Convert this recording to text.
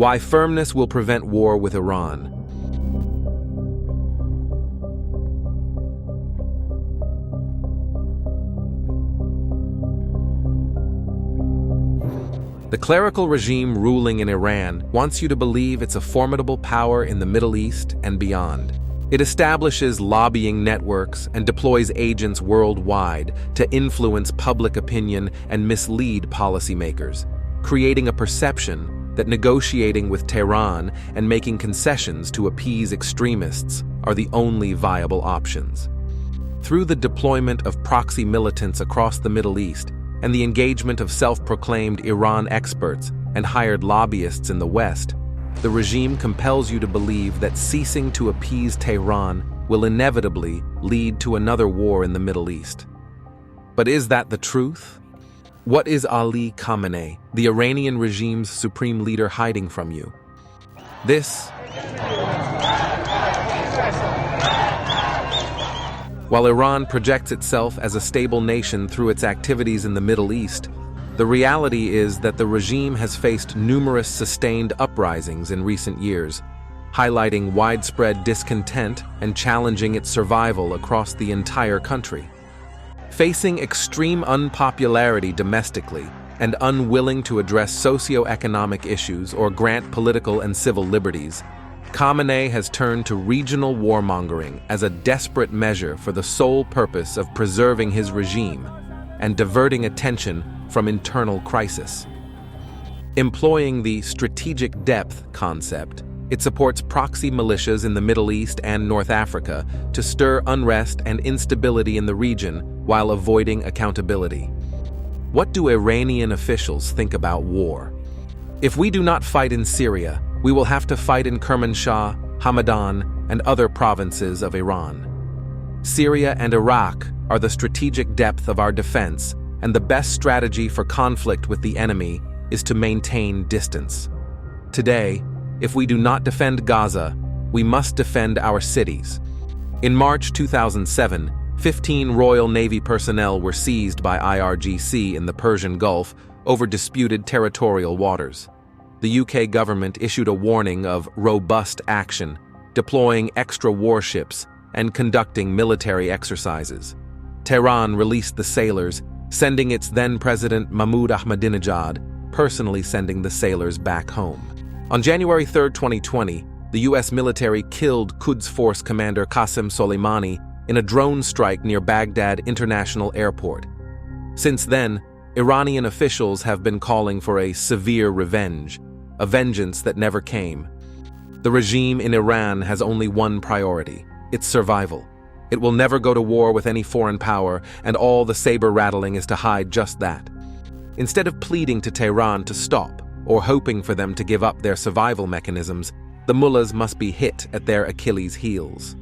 Why firmness will prevent war with Iran. The clerical regime ruling in Iran wants you to believe it's a formidable power in the Middle East and beyond. It establishes lobbying networks and deploys agents worldwide to influence public opinion and mislead policymakers, creating a perception that negotiating with Tehran and making concessions to appease extremists are the only viable options. Through the deployment of proxy militants across the Middle East and the engagement of self-proclaimed Iran experts and hired lobbyists in the West, the regime compels you to believe that ceasing to appease Tehran will inevitably lead to another war in the Middle East. But is that the truth? What is Ali Khamenei, the Iranian regime's supreme leader, hiding from you? While Iran projects itself as a stable nation through its activities in the Middle East, the reality is that the regime has faced numerous sustained uprisings in recent years, highlighting widespread discontent and challenging its survival across the entire country. Facing extreme unpopularity domestically and unwilling to address socio-economic issues or grant political and civil liberties, Khamenei has turned to regional warmongering as a desperate measure for the sole purpose of preserving his regime and diverting attention from internal crisis. Employing the strategic depth concept, it supports proxy militias in the Middle East and North Africa to stir unrest and instability in the region while avoiding accountability. What do Iranian officials think about war? If we do not fight in Syria, we will have to fight in Kermanshah, Hamadan, and other provinces of Iran. Syria and Iraq are the strategic depth of our defense, and the best strategy for conflict with the enemy is to maintain distance. Today, if we do not defend Gaza, we must defend our cities. In March 2007, 15 Royal Navy personnel were seized by IRGC in the Persian Gulf over disputed territorial waters. The UK government issued a warning of robust action, deploying extra warships and conducting military exercises. Tehran released the sailors, sending its then-president Mahmoud Ahmadinejad, personally sending the sailors back home. On January 3, 2020, the US military killed Quds Force commander Qasem Soleimani in a drone strike near Baghdad International Airport. Since then, Iranian officials have been calling for a severe revenge, a vengeance that never came. The regime in Iran has only one priority: its survival. It will never go to war with any foreign power, and all the saber-rattling is to hide just that. Instead of pleading to Tehran to stop, or hoping for them to give up their survival mechanisms, the mullahs must be hit at their Achilles' heels.